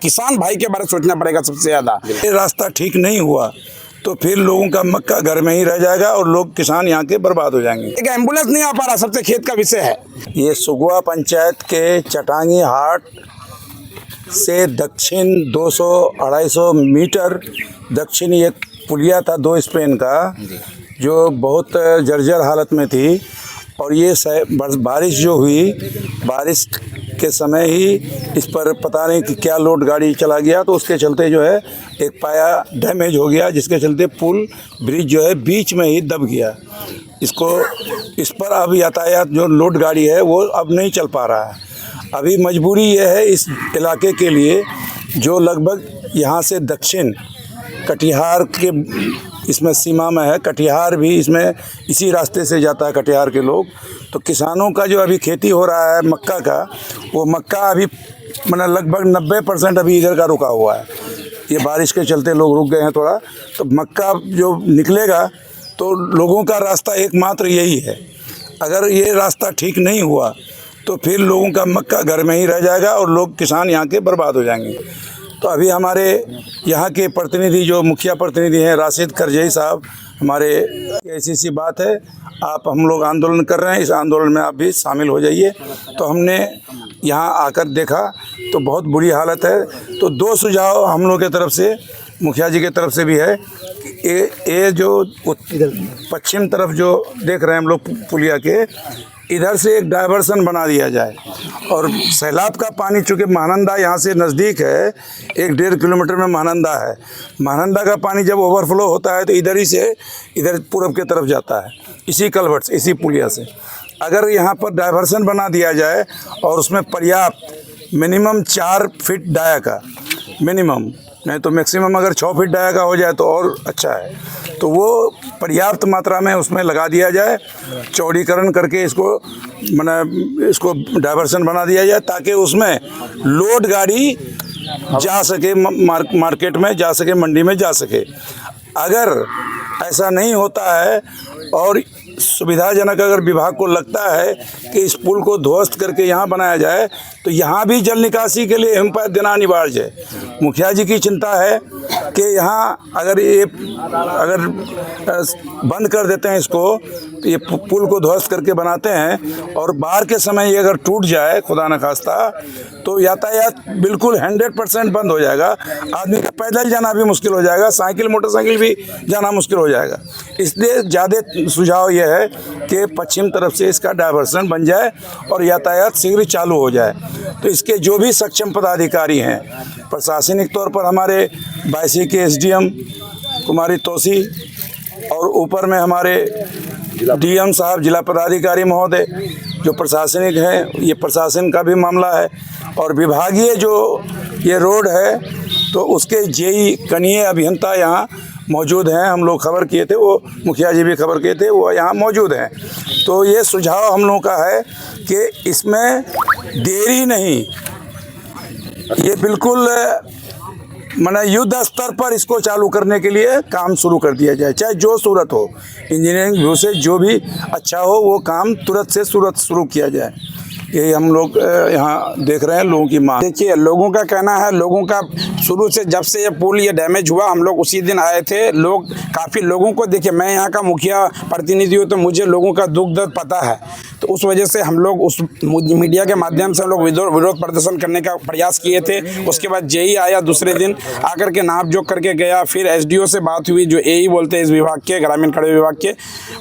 किसान भाई के बारे में सोचना पड़ेगा सबसे ज्यादा। ये रास्ता ठीक नहीं हुआ तो फिर लोगों का मक्का घर में ही रह जाएगा और लोग किसान यहाँ के बर्बाद हो जाएंगे। एक एम्बुलेंस नहीं आ पा रहा, सबसे खेत का विषय है। ये सुगवा पंचायत के चटांगी हाट से दक्षिण 200-250 मीटर दक्षिण एक पुलिया था 2 स्पेन का, जो बहुत जर्जर हालत में थी। और ये बारिश जो हुई, बारिश के समय ही इस पर पता नहीं कि क्या लोड गाड़ी चला गया, तो उसके चलते जो है एक पाया डैमेज हो गया, जिसके चलते पुल ब्रिज जो है बीच में ही दब गया। इस पर अब यातायात जो लोड गाड़ी है वो अब नहीं चल पा रहा है। अभी मजबूरी ये है इस इलाके के लिए, जो लगभग यहाँ से दक्षिण कटिहार के इसमें सीमा में है, कटिहार भी इसमें इसी रास्ते से जाता है कटिहार के लोग। तो किसानों का जो अभी खेती हो रहा है मक्का का, वो मक्का अभी मतलब लगभग 90% अभी इधर का रुका हुआ है। ये बारिश के चलते लोग रुक गए हैं थोड़ा, तो मक्का जो निकलेगा तो लोगों का रास्ता एकमात्र यही है। अगर ये रास्ता ठीक नहीं हुआ तो फिर लोगों का मक्का घर में ही रह जाएगा और लोग किसान यहाँ के बर्बाद हो जाएंगे। तो अभी हमारे यहाँ के प्रतिनिधि जो मुखिया प्रतिनिधि हैं राशिद करजई साहब, हमारे ऐसी बात है, आप हम लोग आंदोलन कर रहे हैं, इस आंदोलन में आप भी शामिल हो जाइए। तो हमने यहाँ आकर देखा तो बहुत बुरी हालत है। तो 2 सुझाव हम लोग की तरफ से, मुखिया जी की तरफ से भी है कि ये जो पश्चिम तरफ जो देख रहे हैं हम लोग पुलिया के, इधर से एक डाइवर्सन बना दिया जाए। और सैलाब का पानी चूँकि महानंदा यहाँ से नज़दीक है, 1-1.5 किलोमीटर में महानंदा है। महानंदा का पानी जब ओवरफ्लो होता है तो इधर ही से इधर पूरब की तरफ जाता है, इसी कलवर्ट से, इसी पुलिया से। अगर यहाँ पर डाइवर्सन बना दिया जाए और उसमें पर्याप्त मिनिमम 4 फीट डाया का मिनिमम, नहीं तो मैक्सिमम अगर 6 फीट डाया का हो जाए तो और अच्छा है। तो वो पर्याप्त मात्रा में उसमें लगा दिया जाए, चौड़ीकरण करके इसको डाइवर्सन बना दिया जाए, ताकि उसमें लोड गाड़ी जा सके, मार्केट में जा सके, मंडी में जा सके। अगर ऐसा नहीं होता है और सुविधाजनक अगर विभाग को लगता है कि इस पुल को ध्वस्त करके यहाँ बनाया जाए, तो यहाँ भी जल निकासी के लिए हिमपात देना अनिवार्य है। मुखिया जी की चिंता है कि यहाँ अगर बंद कर देते हैं इसको, तो ये पुल को ध्वस्त करके बनाते हैं और बाढ़ के समय ये अगर टूट जाए खुदा न खास्ता, तो यातायात बिल्कुल 100% बंद हो जाएगा। आदमी का पैदल जाना भी मुश्किल हो जाएगा, साइकिल मोटरसाइकिल भी जाना मुश्किल हो जाएगा। इसलिए ज़्यादा सुझाव ये है कि पश्चिम तरफ से इसका डाइवर्सन बन जाए और यातायात शीघ्र चालू हो जाए। तो इसके जो भी सक्षम पदाधिकारी हैं, प्रशासनिक तौर पर हमारे बायसी के SDM कुमारी तोसी, और ऊपर में हमारे DM साहब, जिला पदाधिकारी महोदय जो प्रशासनिक हैं, ये प्रशासन का भी मामला है। और विभागीय जो ये रोड है तो उसके JE कनीय अभियंता यहाँ मौजूद हैं, हम लोग खबर किए थे, वो मुखिया जी भी खबर किए थे, वो यहाँ मौजूद हैं। तो ये सुझाव हम लोगों का है कि इसमें देरी नहीं, ये बिल्कुल युद्ध स्तर पर इसको चालू करने के लिए काम शुरू कर दिया जाए, चाहे जो सूरत हो, इंजीनियरिंग व्यू से जो भी अच्छा हो वो काम तुरंत से शुरू किया जाए। ये हम लोग यहाँ देख रहे हैं लोगों की मांग। देखिए, लोगों का कहना है, लोगों का शुरू से जब से ये पुल ये डैमेज हुआ, हम लोग उसी दिन आए थे। लोग काफ़ी लोगों को, देखिए मैं यहाँ का मुखिया प्रतिनिधि हूँ तो मुझे लोगों का दुख दर्द पता है। तो उस वजह से हम लोग उस मीडिया के माध्यम से हम लोग विरोध प्रदर्शन करने का प्रयास किए थे। उसके बाद JE आया दूसरे दिन, आकर के नाप जोक करके गया। फिर SDO से बात हुई, जो AE बोलते हैं इस विभाग के, ग्रामीण खड़े विभाग के,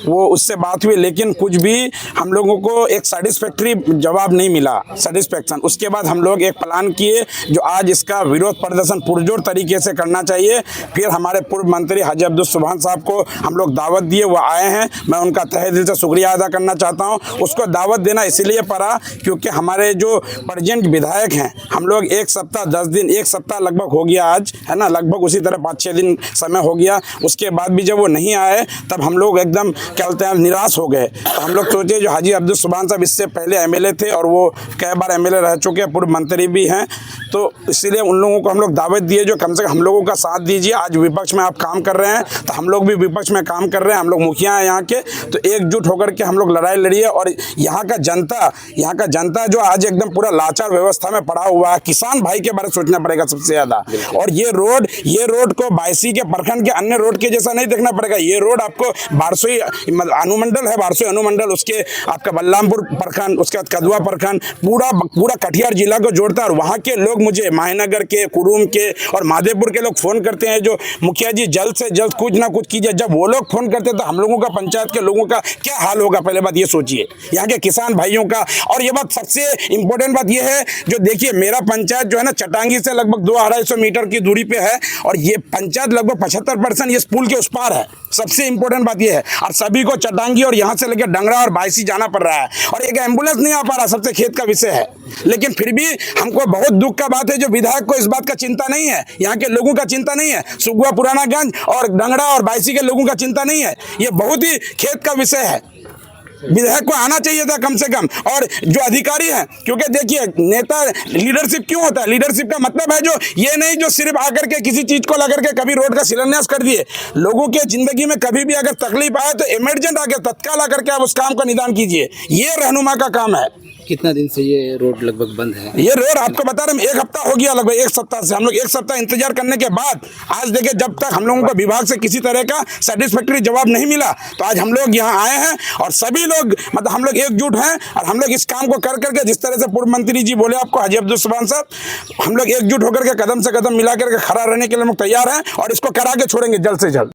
वो उससे बात हुई, लेकिन कुछ भी हम लोगों को एक सेटिस्फैक्ट्री जवाब नहीं मिला, सेटिस्फैक्शन। उसके बाद हम लोग एक प्लान किए, जो आज इसका विरोध प्रदर्शन पुरजोर तरीके से करना चाहिए। फिर हमारे पूर्व मंत्री हाजी अब्दुल सुभान साहब को हम लोग दावत दिए, वो आए हैं, मैं उनका तहे दिल से शुक्रिया अदा करना चाहता हूँ। उसको दावत देना इसलिए पड़ा क्योंकि हमारे जो प्रेजेंट विधायक हैं, हम लोग 1 सप्ताह 10 दिन, 1 सप्ताह लगभग हो गया आज, है ना, लगभग उसी तरह 5-6 दिन समय हो गया। उसके बाद भी जब वो नहीं आए तब हम लोग एकदम क्या बोलते हैं, निराश हो गए। तो हम लोग सोचे जो हाजी अब्दुल सुभान साहब इससे पहले MLA थे और वो कई बार MLA रह चुके हैं, पूर्व मंत्री भी हैं, तो इसीलिए उन लोगों को हम लोग दावत दिए जो कम से कम हम लोगों का साथ दीजिए। आज विपक्ष में आप काम कर रहे हैं तो हम लोग भी विपक्ष में काम कर रहे हैं, हम लोग मुखिया हैं यहाँ के, तो एकजुट होकर के हम लोग लड़ाई लड़िए और यहाँ का जनता जो आज एकदम पूरा लाचार व्यवस्था में पड़ा हुआ है, किसान भाई के बारे में सोचना पड़ेगा सबसे ज्यादा। और ये रोड को बायसी के प्रखंड के अन्य रोड के जैसा नहीं देखना पड़ेगा। ये रोड आपको बारसोई अनुमंडल है, बारसोई अनुमंडल, उसके आपका बलरामपुर प्रखंड, उसके बाद कदवा प्रखंड, पूरा कटिहार जिला को जोड़ता है। और वहाँ के लोग मुझे माहीनगर के, कुरुम के और माधेपुर के लोग फोन करते हैं जो मुखिया जी जल्द से जल्द कुछ ना कुछ कीजिए। जब वो लोग फोन करते हैं तो हम लोगों का, पंचायत के लोगों का क्या हाल होगा, पहले बात ये सोचिए, यहाँ के किसान भाइयों का। और ये बात सबसे इंपॉर्टेंट बात ये है, जो देखिए मेरा पंचायत जो है ना चटांगी से लगभग 200-250 मीटर की दूरी पे है, और ये पंचायत लगभग 75% ये पुल के उस पार है। सबसे इंपॉर्टेंट बात ये है, और सभी को चटांगी और यहाँ से लेकर डंगरा और बायसी जाना पड़ रहा है, और एक एम्बुलेंस नहीं आ पा रहा, सबसे खेत का विषय है। लेकिन फिर भी हमको बहुत दुख का बात है जो विधायक को इस बात का चिंता नहीं है, यहाँ के लोगों का चिंता नहीं है, सुगुआ पुरानागंज और डंगरा और बायसी के लोगों का चिंता नहीं है। ये बहुत ही खेत का विषय है। विधायक को आना चाहिए था कम से कम, और जो अधिकारी हैं, क्योंकि देखिए नेता लीडरशिप क्यों होता है, लीडरशिप का मतलब है जो ये नहीं जो सिर्फ आकर के किसी चीज को लेकर के कभी रोड का शिलान्यास कर दिए। लोगों के जिंदगी में कभी भी अगर तकलीफ आए तो इमरजेंट आके तत्काल आकर के आप उस काम का निदान कीजिए। ये रहनुमा का काम है। कितना दिन से ये रोड लगभग बंद है? ये रोड आपको बता रहे हैं 1 हफ्ता हो गया, लगभग 1 सप्ताह से। हम लोग 1 सप्ताह इंतजार करने के बाद आज देखिए, जब तक हम लोगों को विभाग से किसी तरह का सेटिस्फैक्टरी जवाब नहीं मिला, तो आज हम लोग यहाँ आए हैं और सभी लोग मतलब हम लोग एकजुट हैं, और हम लोग इस काम को कर करके, जिस तरह से पूर्व मंत्री जी बोले आपको, हाजी अब्दुल सुभान साहब, हम लोग एकजुट होकर के कदम से कदम मिला करके खड़ा रहने के लिए हम लोग तैयार हैं, और इसको करा के छोड़ेंगे जल्द से जल्द।